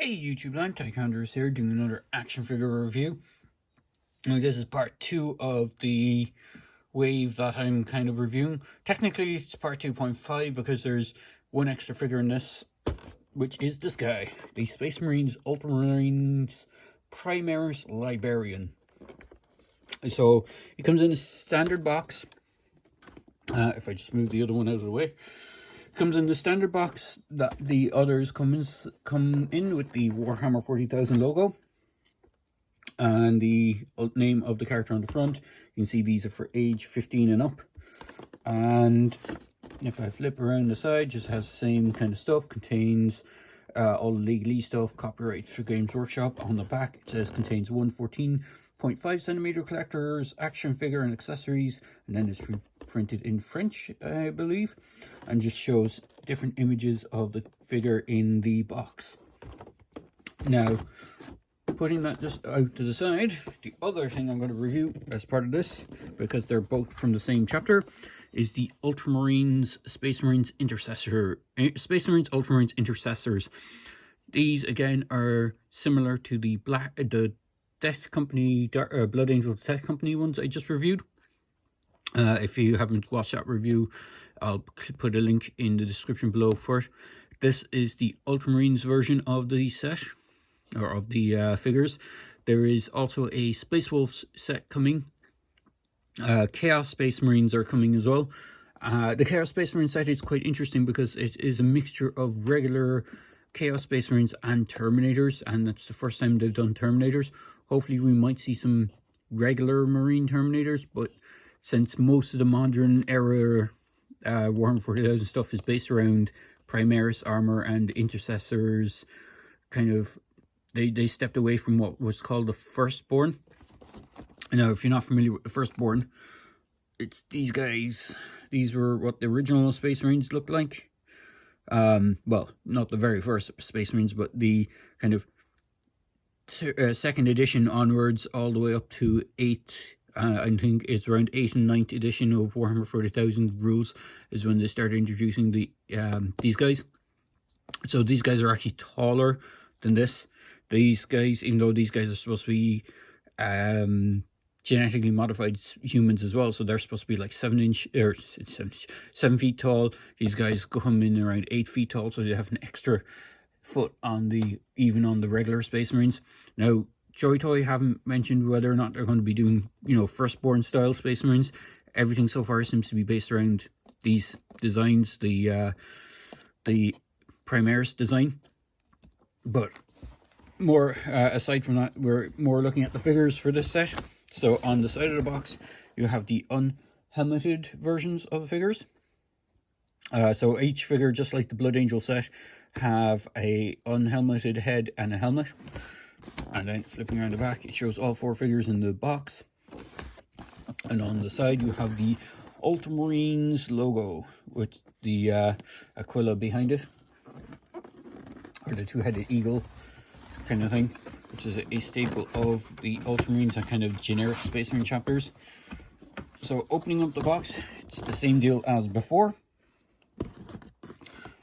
Hey YouTube land, Tychonders here doing another action figure review. Now this is part 2 of the wave that I'm kind of reviewing. Technically it's part 2.5 because there's one extra figure in this, which is this guy, the Space Marines Ultramarines Librarian. So he comes in a standard box. If I just move the other one out of the way. Comes in the standard box that the others come in with the Warhammer 40,000 logo and the name of the character on the front. You can see these are for age 15 and up. And if I flip around the side, just has the same kind of stuff. Contains all the legalese stuff, copyright for Games Workshop. On the back it says contains 114.5 centimeter collector's action figure and accessories, and then it's printed in French, I believe, and just shows different images of the figure in the box. Now, putting that just out to the side, the other thing I'm going to review as part of this, because they're both from the same chapter, is the Ultramarines Space Marines Intercessor, Space Marines Ultramarines Intercessors. These again are similar to the Death Company, Blood Angel Death Company ones I just reviewed. If you haven't watched that review, I'll put a link in the description below for it. This is the Ultramarines version of the set, or of the figures. There is also a Space Wolves set coming. Chaos Space Marines are coming as well. The Chaos Space Marine set is quite interesting because it is a mixture of regular Chaos Space Marines and Terminators, and that's the first time they've done Terminators. Hopefully we might see some regular Marine Terminators, but since most of the modern era Warhammer 40,000 stuff is based around Primaris armor and Intercessors, kind of, they stepped away from what was called the Firstborn. Now, if you're not familiar with the Firstborn, it's these guys. These were what the original Space Marines looked like. Well, not the very first Space Marines, but the kind of second edition onwards, all the way up to 8. I think it's around 8th and 9th edition of Warhammer 40,000 rules is when they started introducing the these guys. So these guys are actually taller than this. These guys, even though these guys are supposed to be genetically modified humans as well, so they're supposed to be like 7 feet tall. These guys come in around 8 feet tall, so they have an extra foot on the regular Space Marines. Now, Joytoy haven't mentioned whether or not they're going to be doing, Firstborn style Space Marines. Everything so far seems to be based around these designs, the Primaris design. But more aside from that, we're more looking at the figures for this set. So on the side of the box, you have the unhelmeted versions of the figures. So each figure, just like the Blood Angel set, have a unhelmeted head and a helmet. And then flipping around the back, it shows all 4 figures in the box. And on the side, you have the Ultramarines logo with the Aquila behind it, or the 2-headed eagle kind of thing, which is a staple of the Ultramarines and kind of generic Space Marine chapters. So opening up the box, it's the same deal as before.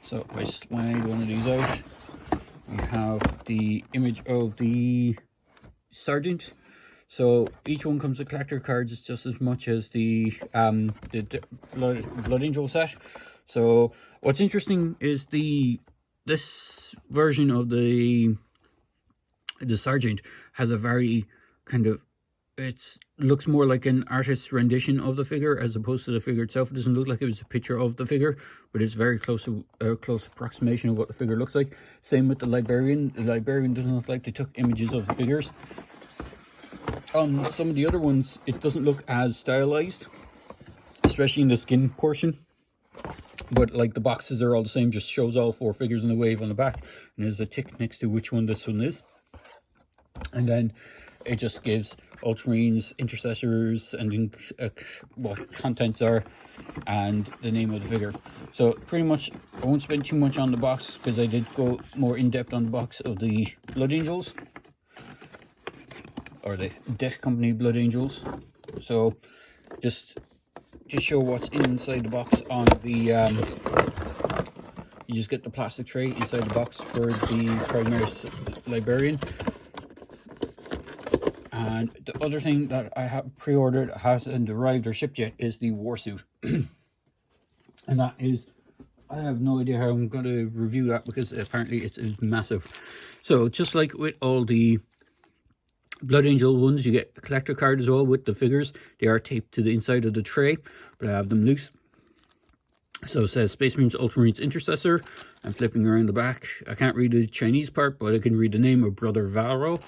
So if I slide one of these out, we have the image of the Sergeant. So each one comes with collector cards. It's just as much as the Blood Angel set. So what's interesting is this version of the Sergeant has a very kind of, looks more like an artist's rendition of the figure as opposed to the figure itself. It doesn't look like it was a picture of the figure, but it's very close approximation of what the figure looks like. Same with the Librarian. The Librarian doesn't look like they took images of the figures. On some of the other ones, it doesn't look as stylized, especially in the skin portion. But like the boxes are all the same, just shows all 4 figures in the wave on the back, and there's a tick next to which one this one is. And then it just gives Ultramarines, Intercessors, and what contents are, and the name of the figure. So pretty much, I won't spend too much on the box because I did go more in depth on the box of the Blood Angels, or the Death Company Blood Angels. So just to show what's inside the box on the You just get the plastic tray inside the box for the Ultramarines Librarian. And the other thing that I have pre-ordered, hasn't arrived or shipped yet, is the warsuit. And that is, I have no idea how I'm going to review that, because apparently it's massive. So just like with all the Blood Angel ones, you get a collector card as well with the figures. They are taped to the inside of the tray, but I have them loose. So it says Space Marines Ultramarines Intercessor. I'm flipping around the back. I can't read the Chinese part, but I can read the name of Brother Varo.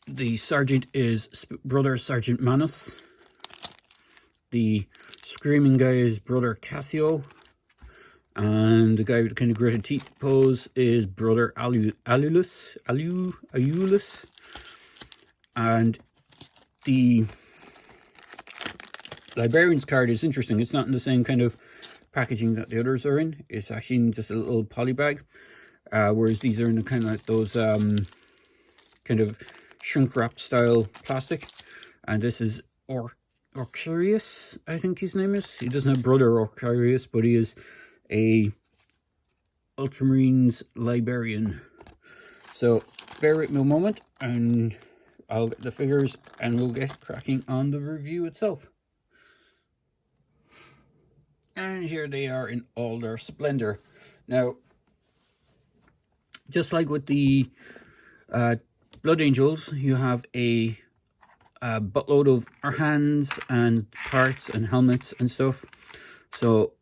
The sergeant is Brother Sergeant Manus. The screaming guy is Brother Cassio. And the guy with the kind of gritted teeth pose is Brother Aulus. And the Librarian's card is interesting. It's not in the same kind of packaging that the others are in. It's actually in just a little poly bag. Whereas these are in kind of like those kind of shrink wrap style plastic. And this is Orcarius, I think his name is. He doesn't have Brother Orcarius, but he is a Ultramarines Librarian. So bear with me a moment and I'll get the figures and we'll get cracking on the review itself. And here they are in all their splendor. Now, just like with the Blood Angels, you have a buttload of our hands and parts and helmets and stuff. So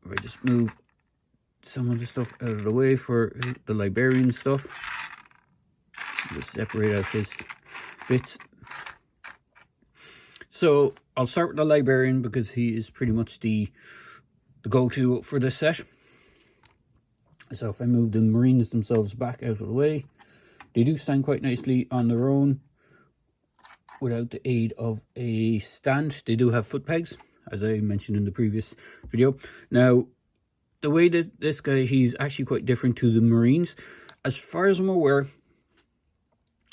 if I just move some of the stuff out of the way for the Librarian stuff, just separate out his bits. So I'll start with the Librarian because he is pretty much the go-to for this set. So if I move the Marines themselves back out of the way, they do stand quite nicely on their own without the aid of a stand. They do have foot pegs, as I mentioned in the previous video. Now, the way that this guy, he's actually quite different to the Marines. As far as I'm aware,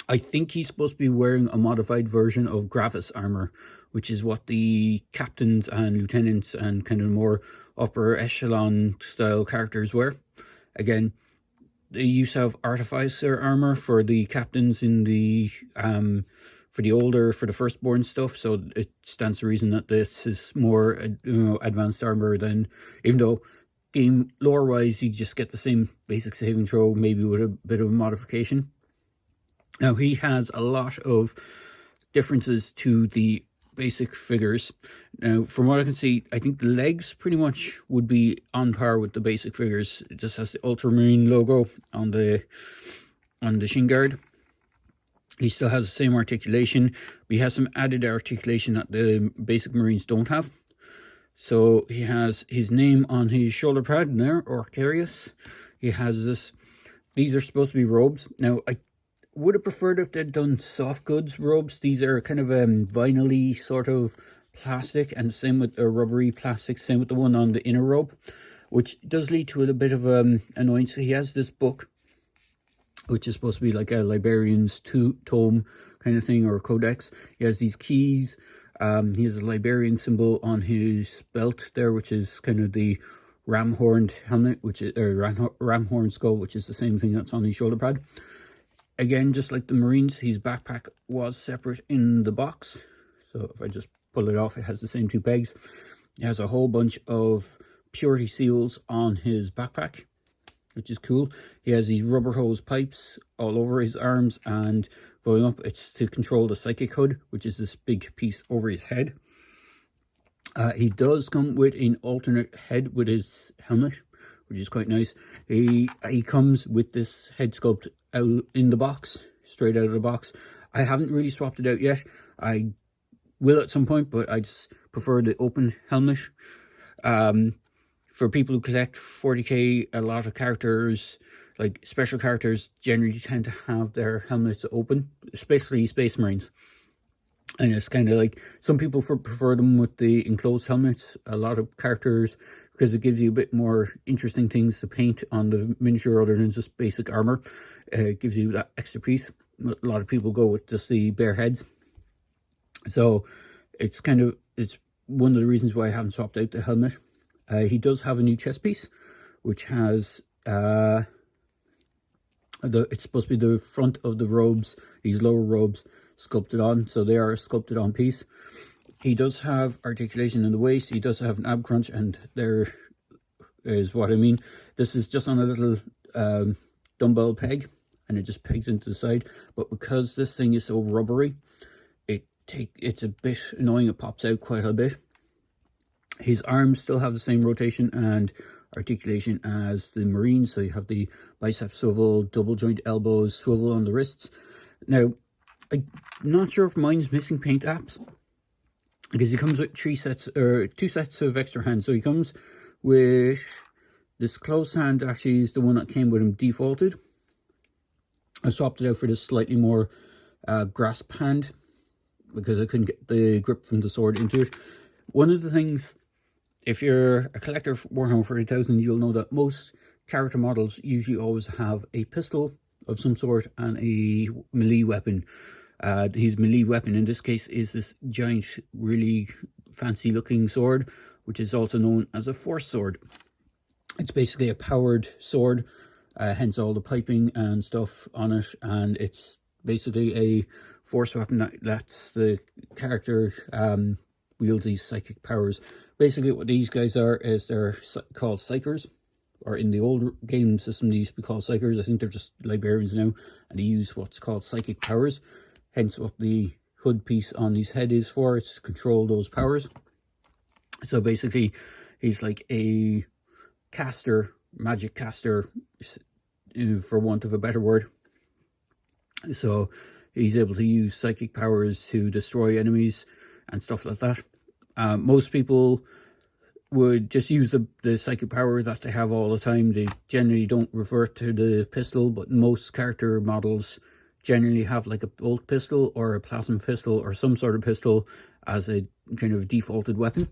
I think he's supposed to be wearing a modified version of Gravis armor, which is what the captains and lieutenants and kind of more upper echelon style characters wear. Again, they used to have artificer armor for the captains in the for the firstborn stuff, so it stands to reason that this is more advanced armor than, even though game lore wise you just get the same basic saving throw, maybe with a bit of a modification. Now he has a lot of differences to the basic figures. Now from what I can see, I think the legs pretty much would be on par with the basic figures. It just has the Ultramarine logo on the shin guard. He still has the same articulation, but he has some added articulation that the basic Marines don't have. So he has his name on his shoulder pad there, Orcarius. He has this, these are supposed to be robes. Now I would have preferred if they'd done soft goods robes. These are kind of vinyl-y sort of plastic, and same with a rubbery plastic, same with the one on the inner robe, which does lead to a bit of annoyance. So he has this book, which is supposed to be like a librarian's tome kind of thing, or codex. He has these keys. He has a librarian symbol on his belt there, which is kind of the ram-horned helmet, which is, or ram-horned skull, which is the same thing that's on his shoulder pad. Again, just like the Marines, his backpack was separate in the box. So if I just pull it off, it has the same two pegs. He has a whole bunch of purity seals on his backpack, which is cool. He has these rubber hose pipes all over his arms, and going up, it's to control the psychic hood, which is this big piece over his head. He does come with an alternate head with his helmet, which is quite nice. He comes with this head sculpt out in the box, straight out of the box. I haven't really swapped it out yet. I will at some point, but I just prefer the open helmet. For people who collect 40k, a lot of characters, like special characters, generally tend to have their helmets open, especially Space Marines. And it's kind of like, some people prefer them with the enclosed helmets. A lot of characters, because it gives you a bit more interesting things to paint on the miniature other than just basic armor. It gives you that extra piece. A lot of people go with just the bare heads. So it's one of the reasons why I haven't swapped out the helmet. He does have a new chest piece, which has it's supposed to be the front of the robes, these lower robes, sculpted on, so they are a sculpted on piece. He does have articulation in the waist. He does have an ab crunch, and there is what I mean. This is just on a little dumbbell peg, and it just pegs into the side. But because this thing is so rubbery, it's a bit annoying. It pops out quite a bit. His arms still have the same rotation and articulation as the Marines. So you have the bicep swivel, double joint elbows, swivel on the wrists. Now, I'm not sure if mine's missing paint apps, because he comes with 2 sets of extra hands. So he comes with this closed hand, actually is the one that came with him defaulted. I swapped it out for this slightly more grasp hand, because I couldn't get the grip from the sword into it. One of the things, if you're a collector of Warhammer 40,000, you'll know that most character models usually always have a pistol of some sort and a melee weapon. His melee weapon in this case is this giant, really fancy looking sword, which is also known as a force sword. It's basically a powered sword, hence all the piping and stuff on it, and it's basically a force weapon that lets the character wield these psychic powers. Basically what these guys are is they're called psychers, or in the old game system they used to be called psychers. I think they're just librarians now, and they use what's called psychic powers, hence what the hood piece on his head is for. It's to control those powers. So basically he's like a caster, magic caster, for want of a better word. So he's able to use psychic powers to destroy enemies and stuff like that. Most people would just use the psychic power that they have all the time. They generally don't revert to the pistol, but most character models generally have like a bolt pistol or a plasma pistol or some sort of pistol as a kind of defaulted weapon.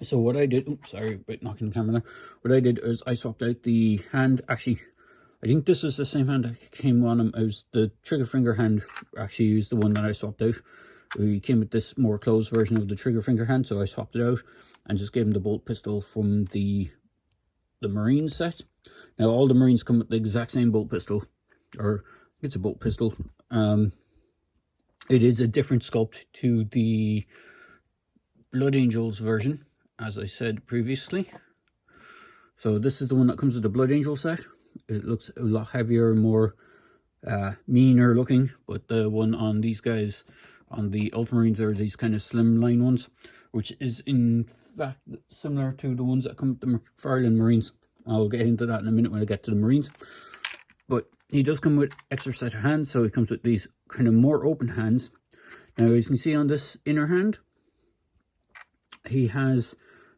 So what I did, oops, sorry about knocking the camera now. What I did is I swapped out the hand. Actually, I think this is the same hand that came on him. It was the trigger finger hand, actually is the one that I swapped out. We came with this more closed version of the trigger finger hand, so I swapped it out and just gave him the bolt pistol from the Marine set. Now all the Marines come with the exact same bolt pistol, or it's a bolt pistol. It is a different sculpt to the Blood Angels version, as I said previously. So this is the one that comes with the Blood Angel set. It looks a lot heavier and more meaner looking, but the one on these guys, on the Ultramarines, are these kind of slimline ones, which is in fact similar to the ones that come with the McFarlane Marines. I'll get into that in a minute when I get to the Marines. But he does come with extra set of hands, so he comes with these kind of more open hands. Now, as you can see on this inner hand, he has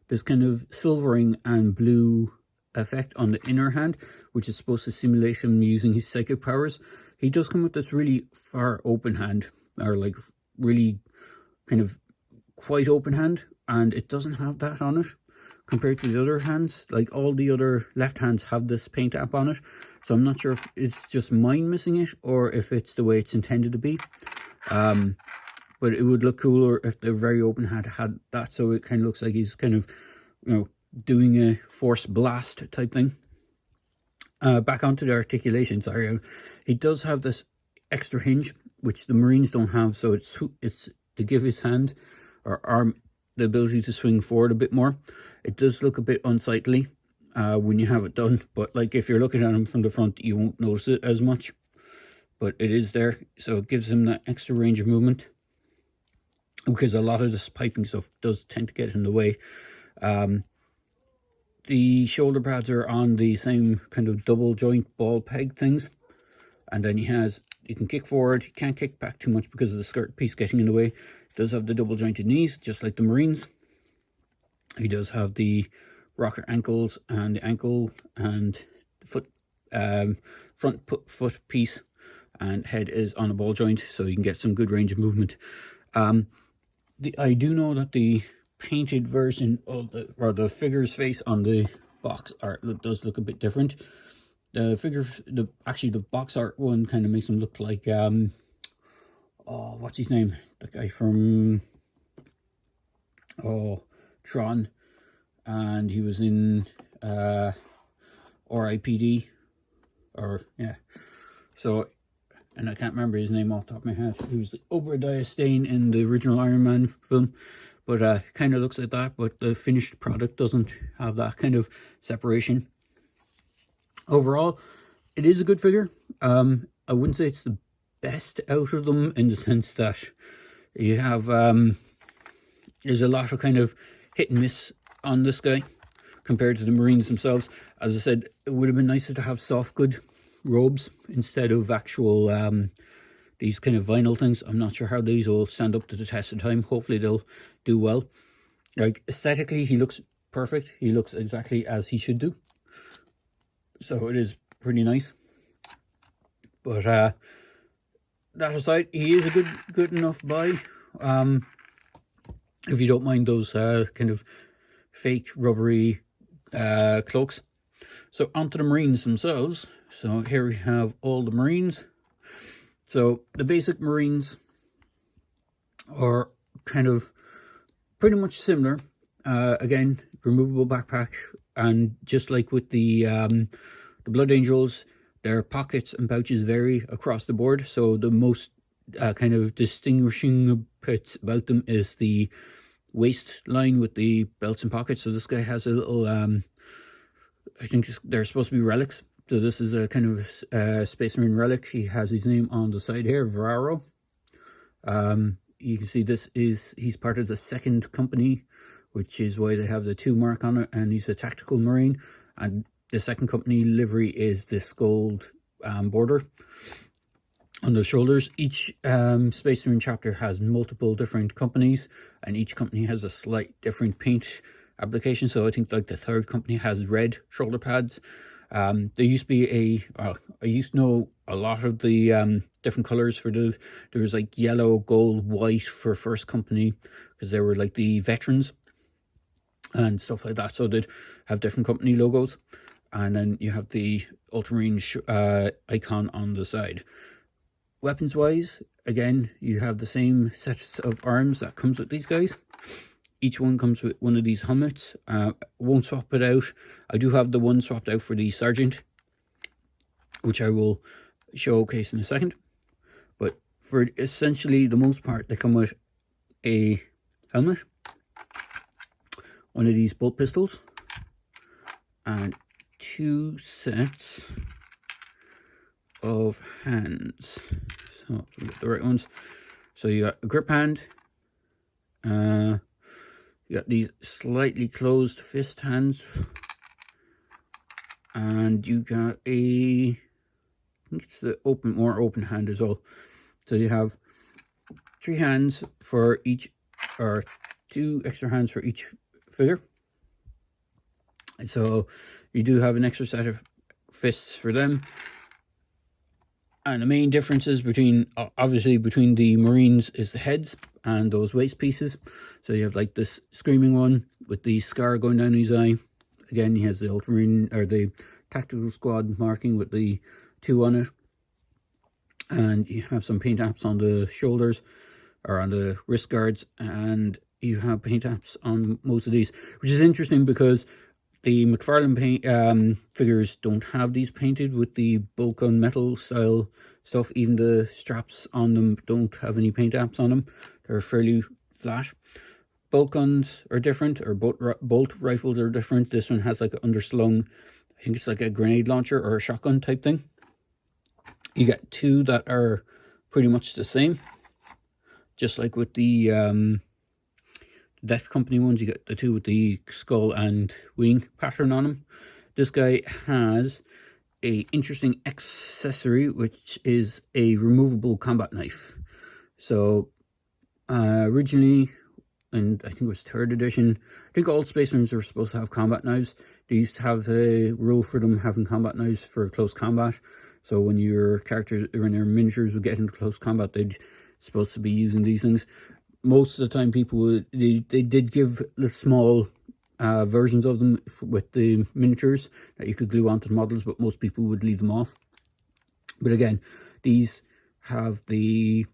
this kind of silvering and blue effect on the inner hand, which is supposed to simulate him using his psychic powers. He does come with this really far open hand, or like really kind of quite open hand, and it doesn't have that on it compared to the other hands. Like all the other left hands have this paint app on it, so I'm not sure if it's just mine missing it or if it's the way it's intended to be. But it would look cooler if the very open hand had that, so it kind of looks like he's kind of, you know, doing a force blast type thing. Back onto the articulation, sorry. He does have this extra hinge, which the Marines don't have, so it's to give his hand or arm the ability to swing forward a bit more. It does look a bit unsightly when you have it done, but like if you're looking at him from the front, you won't notice it as much. But it is there, so it gives him that extra range of movement, because a lot of this piping stuff does tend to get in the way. The shoulder pads are on the same kind of double joint ball peg things, and then he can kick forward. He can't kick back too much because of the skirt piece getting in the way. He does have the double jointed knees, just like the Marines. He does have the rocker ankles and the ankle and foot, front foot piece, and head is on a ball joint, so you can get some good range of movement. I do know that the painted version of the figure's face on the box art does look a bit different. The box art one kind of makes him look like what's his name? That guy from Tron. and he was in RIPD, or yeah. So, and I can't remember his name off the top of my head. He was the Obadiah Stane in the original Iron Man film, but kind of looks like that, but the finished product doesn't have that kind of separation. Overall, it is a good figure. I wouldn't say it's the best out of them, in the sense that you have there's a lot of kind of hit and miss on this guy compared to the Marines themselves. As I said, it would have been nicer to have soft good robes instead of actual these kind of vinyl things. I'm not sure how these will stand up to the test of time. Hopefully they'll do well. Like, aesthetically, he looks perfect. He looks exactly as he should do. So it is pretty nice. But that aside, he is a good enough buy. If you don't mind those kind of fake rubbery cloaks. So onto the Marines themselves. So here we have all the Marines. So the basic Marines are kind of pretty much similar. Again, removable backpack, and just like with the Blood Angels, their pockets and pouches vary across the board. So the most kind of distinguishing bits about them is the waistline with the belts and pockets. So this guy has a little, I think they're supposed to be relics. So this is a kind of Space Marine relic. He has his name on the side here, Varro. You can see he's part of the second company, which is why they have the 2 mark on it, and he's a tactical Marine. And the second company livery is this gold border on the shoulders. Each Space Marine chapter has multiple different companies, and each company has a slight different paint application. So I think like the 3rd company has red shoulder pads. There used to be I used to know a lot of the different colors for there was like yellow, gold, white for 1st company, because they were like the veterans and stuff like that. So they'd have different company logos. And then you have the Ultramarines icon on the side. Weapons wise, again, you have the same sets of arms that comes with these guys. Each one comes with one of these helmets. Won't swap it out. I do have the one swapped out for the Sergeant, which I will showcase in a second. But for essentially the most part, they come with a helmet, one of these bolt pistols, and 2 sets of hands. So we get the right ones. So you got a grip hand. You got these slightly closed fist hands, and you got I think it's the more open hand as well. So you have 3 hands for each, or 2 extra hands for each figure. And so you do have an extra set of fists for them. And the main differences obviously between the Marines is the heads and those waist pieces. So you have like this screaming one with the scar going down his eye. Again, he has the Ultramarine, or the tactical squad marking with the 2 on it. And you have some paint apps on the shoulders, or on the wrist guards, and you have paint apps on most of these, which is interesting because the McFarlane figures don't have these painted with the bulk on metal style stuff. Even the straps on them don't have any paint apps on them. They're fairly flat. Bolt guns are different, or bolt rifles are different. This one has like an underslung, I think it's like a grenade launcher or a shotgun type thing. You get 2 that are pretty much the same. Just like with the Death Company ones, you get the 2 with the skull and wing pattern on them. This guy has a interesting accessory, which is a removable combat knife. So originally, and I think it was 3rd edition, I think all Space Marines are supposed to have combat knives. They used to have a rule for them having combat knives for close combat. So when your miniatures would get into close combat, they'd supposed to be using these things. Most of the time, people they did give the small versions of them with the miniatures that you could glue onto the models, but most people would leave them off. But again, these have he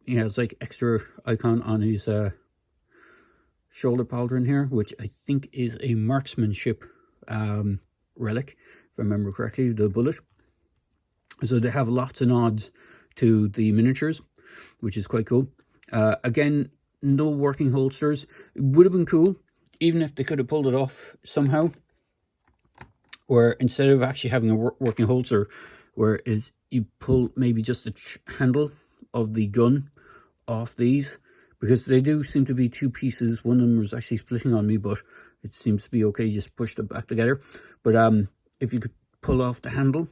has like extra icon on his shoulder pauldron here, which I think is a marksmanship relic, if I remember correctly, the bullet. So they have lots of nods to the miniatures, which is quite cool. Again, no working holsters. It would have been cool, even if they could have pulled it off somehow, where instead of actually having a working holster, where is you pull maybe just the handle of the gun off these, because they do seem to be two pieces. One of them was actually splitting on me, but it seems to be okay, just push them back together. But if you could pull off the handle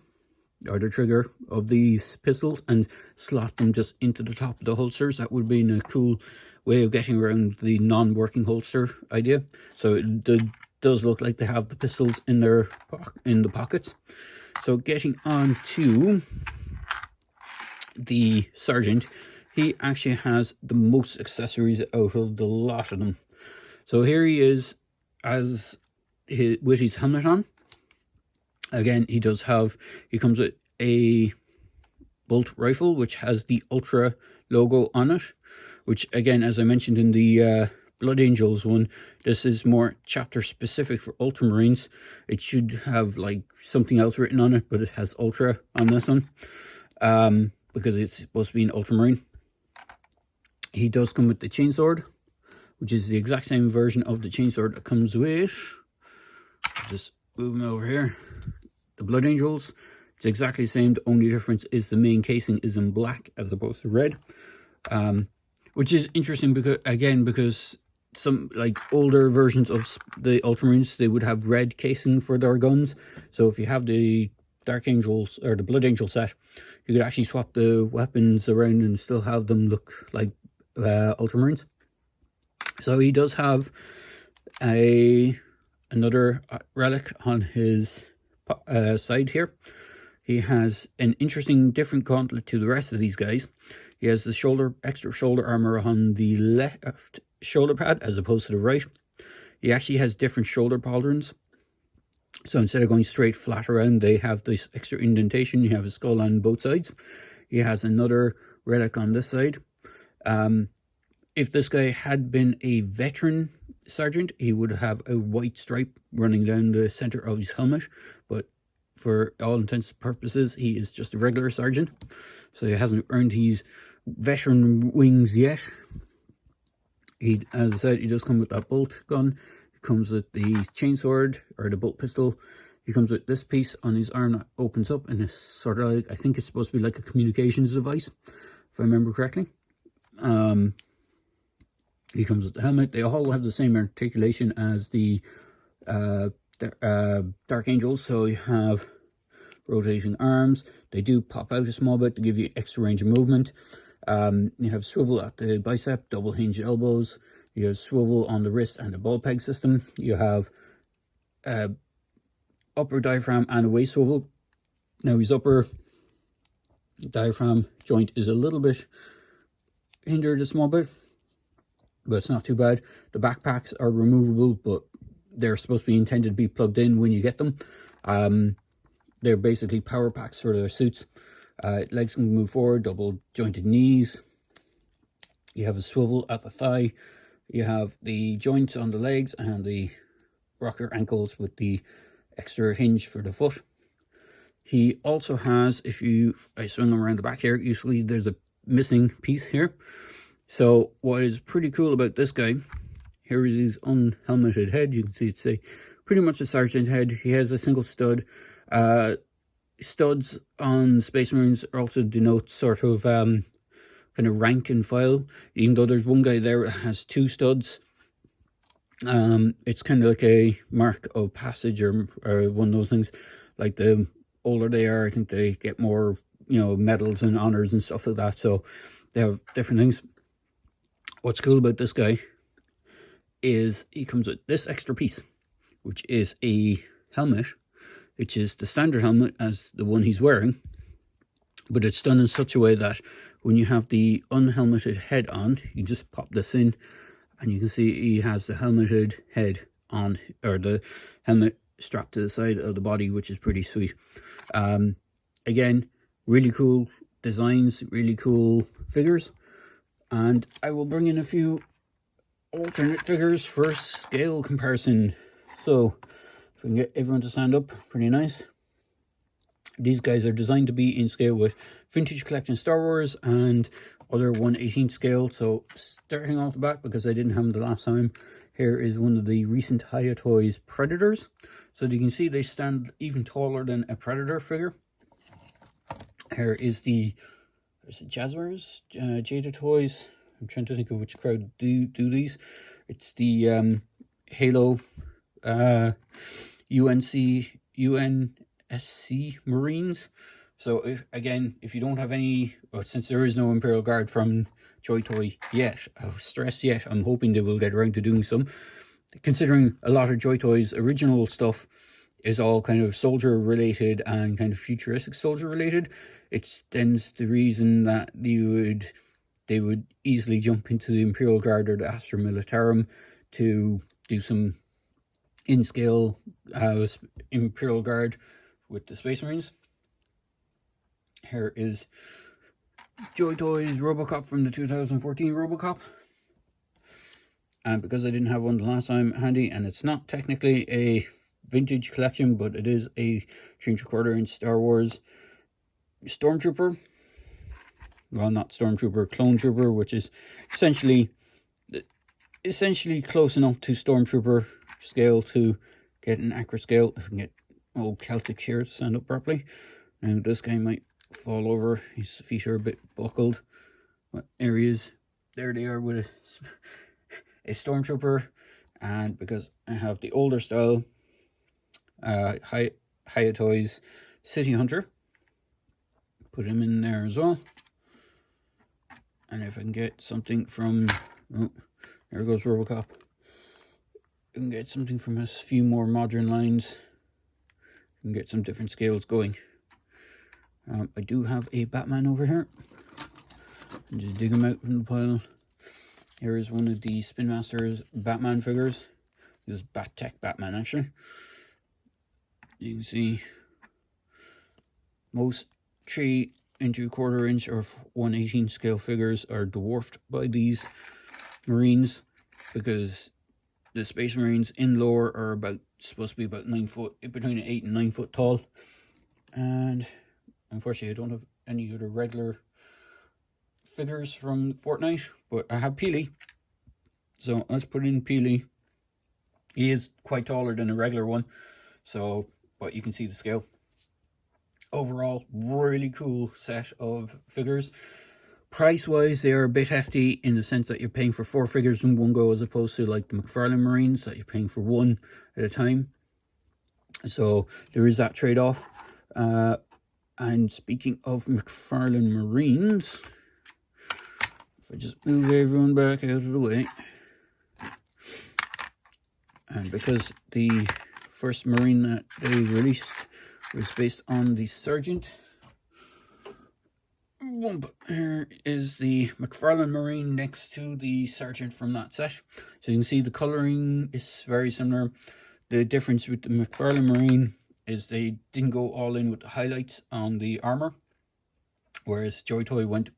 or the trigger of these pistols and slot them just into the top of the holsters, that would be a cool way of getting around the non-working holster idea. So it does look like they have the pistols in the pockets. So getting on to the sergeant, he actually has the most accessories out of the lot of them. So here he is with his helmet on. Again, he comes with a bolt rifle, which has the Ultra logo on it, which again, as I mentioned in the Blood Angels one, this is more chapter specific for Ultramarines. It should have like something else written on it, but it has Ultra on this one, because it's supposed to be an Ultramarine. He does come with the chainsword, which is the exact same version of the chainsword that comes with, just move him over here, the Blood Angels. It's exactly the same. The only difference is the main casing is in black as opposed to red, which is interesting because some like older versions of the Ultramarines, they would have red casing for their guns. So if you have the Dark Angels or the Blood Angel set, you could actually swap the weapons around and still have them look like Ultramarines. So he does have another relic on his side here. He has an interesting different gauntlet to the rest of these guys. He has the extra shoulder armor on the left shoulder pad as opposed to the right. He actually has different shoulder pauldrons. So instead of going straight flat around, they have this extra indentation. You have a skull on both sides. He has another relic on this side. If this guy had been a veteran sergeant, he would have a white stripe running down the center of his helmet. But for all intents and purposes, he is just a regular sergeant. So he hasn't earned his veteran wings yet. As I said, he does come with that bolt gun. He comes with the chainsword or the bolt pistol. He comes with this piece on his arm that opens up, and it's sort of like, I think it's supposed to be like a communications device, if I remember correctly. He comes with the helmet. They all have the same articulation as the Dark Angels. So you have rotating arms. They do pop out a small bit to give you extra range of movement. You have swivel at the bicep, double hinge elbows. You have swivel on the wrist and the ball peg system. You have upper diaphragm and a waist swivel. Now his upper diaphragm joint is a little bit hindered a small bit, but it's not too bad. The backpacks are removable, but they're supposed to be intended to be plugged in when you get them. They're basically power packs for their suits. Legs can move forward, double jointed knees. You have a swivel at the thigh. You have the joints on the legs and the rocker ankles with the extra hinge for the foot. He also has, I swing him around the back here, usually there's a missing piece here. So what is pretty cool about this guy, here is his unhelmeted head. You can see it's pretty much a sergeant head. He has a single stud. Studs on Space Marines also denote sort of kind of rank and file. Even though there's one guy there that has two studs, it's kind of like a mark of passage or one of those things. Like the older they are, I think they get more, medals and honors and stuff like that. So they have different things. What's cool about this guy is he comes with this extra piece, which is a helmet, which is the standard helmet as the one he's wearing, but it's done in such a way that when you have the unhelmeted head on, you just pop this in and you can see he has the helmeted head on, or the helmet strapped to the side of the body, which is pretty sweet. Again, really cool designs, really cool figures. And I will bring in a few alternate figures for scale comparison. So if we can get everyone to stand up, pretty nice. These guys are designed to be in scale with Vintage Collection Star Wars and other 1/18 scale. So starting off the back, because I didn't have them the last time, here is one of the recent Joytoy Predators. So you can see they stand even taller than a Predator figure. Here is the Jazzwares, Joytoys. I'm trying to think of which crowd do these. It's the Halo UNSC Marines. So if you don't have any, since there is no Imperial Guard from Joytoy yet, I'll stress yet, I'm hoping they will get around to doing some. Considering a lot of Joytoy's original stuff is all kind of soldier related and kind of futuristic soldier related, it stands to reason that they would easily jump into the Imperial Guard or the Astra Militarum to do some in-scale Imperial Guard with the Space Marines. Here is Joytoy's Robocop from the 2014 Robocop. And because I didn't have one the last time handy, and it's not technically a vintage collection, but it is a 3¼ inch Star Wars Stormtrooper. Well, not Stormtrooper, Clone Trooper, which is essentially close enough to Stormtrooper scale to get an accurate scale. If we can get old Celtic here to stand up properly. Now this guy might fall over. His feet are a bit buckled. What areas? There they are with a Stormtrooper. And because I have the older style Joytoy's City Hunter, put him in there as well. And if I can get something from, oh, there goes Robocop. I can get something from a few more modern lines. I can get some different scales going. I do have a Batman over here. And just dig him out from the pile. Here is one of the Spin Masters Batman figures. This is Bat-Tech Batman, actually. You can see most 3¼ inch or 1/18 scale figures are dwarfed by these Marines, because the Space Marines in lore are supposed to be about 9 foot, between 8 and 9 foot tall. And unfortunately, I don't have any other regular figures from Fortnite, but I have Peely. So let's put in Peely. He is quite taller than a regular one, so but you can see the scale. Overall, really cool set of figures. Price wise, they are a bit hefty in the sense that you're paying for 4 figures in one go, as opposed to like the McFarlane Marines that you're paying for 1 at a time. So there is that trade-off. And speaking of McFarlane Marines, if I just move everyone back out of the way, and because the first Marine that they released was based on the Sergeant, here is the McFarlane Marine next to the Sergeant from that set. So you can see the colouring is very similar. The difference with the McFarlane Marine is they didn't go all in with the highlights on the armour, whereas Joytoy went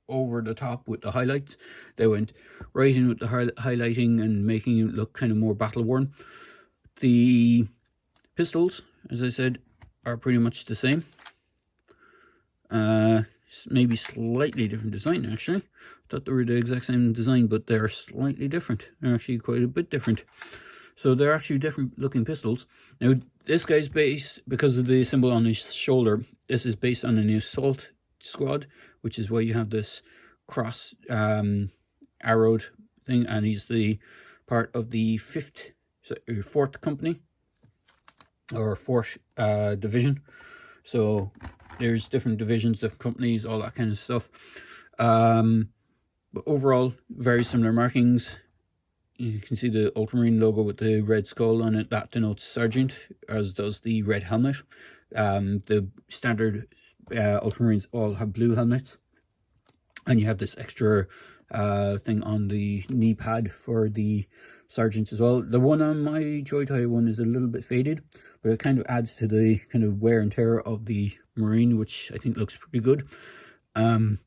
over the top with the highlights. They went right in with the highlighting and making it look kind of more battle worn. The pistols, as I said, are pretty much the same. Maybe slightly different design, actually. I thought they were the exact same design, but they're slightly different. They're actually quite a bit different. So they're actually different looking pistols. Now, this guy's base, because of the symbol on his shoulder, this is based on an assault squad, which is why you have this cross arrowed thing, and he's the part of the 4th company, or 4th division. So there's different divisions, different companies, all that kind of stuff. But overall, very similar markings. You can see the Ultramarine logo with the red skull on it. That denotes Sergeant, as does the red helmet. The standard Ultramarines all have blue helmets. And you have this extra thing on the knee pad for the Sergeants as well. The one on my Joytoy one is a little bit faded, but it kind of adds to the kind of wear and tear of the Marine, which I think looks pretty good. But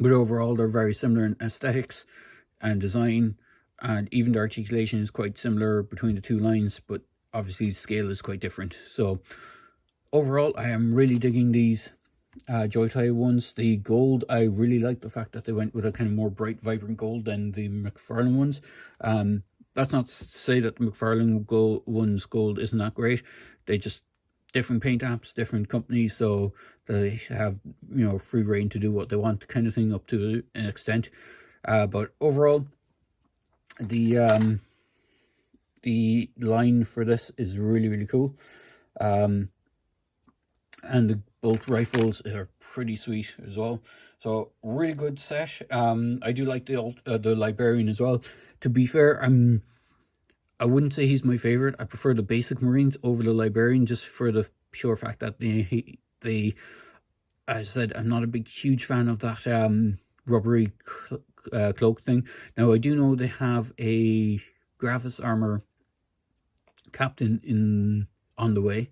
overall, they're very similar in aesthetics and design. and even the articulation is quite similar between the two lines, but obviously the scale is quite different. So overall, I am really digging these Joytoy ones. The gold, I really like the fact that they went with a kind of more bright, vibrant gold than the McFarlane ones. That's not to say that the McFarlane one's gold isn't that great. They just, different paint apps, different companies, so they have, you know, free reign to do what they want, kind of thing, up to an extent. But overall, the line for this is really, really cool. And the bolt rifles are pretty sweet as well. So really good set. I do like the Librarian as well. To be fair, I wouldn't say he's my favorite. I prefer the basic Marines over the Librarian, just for the pure fact that they as I said, I'm not a huge fan of that rubbery cloak thing. Now, I do know they have a Gravis armor captain on the way,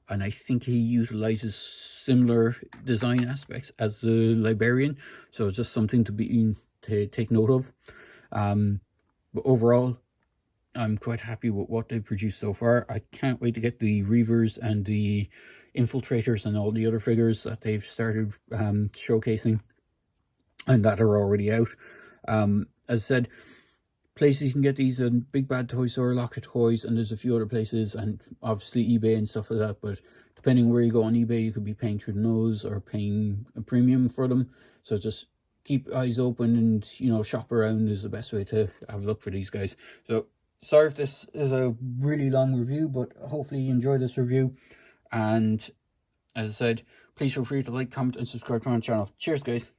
and I think he utilizes similar design aspects as the Librarian, so it's just something to take note of. But overall, I'm quite happy with what they've produced so far. I can't wait to get the Reavers and the Infiltrators and all the other figures that they've started showcasing and that are already out. As I said, places you can get these in Big Bad Toy Store, Locker Toys, and there's a few other places, and obviously eBay and stuff like that. But depending where you go on eBay, you could be paying through the nose or paying a premium for them. So just keep eyes open and, you know, shop around is the best way to have a look for these guys. So sorry if this is a really long review, but hopefully you enjoy this review. And as I said, please feel free to like, comment, and subscribe to our channel. Cheers, guys.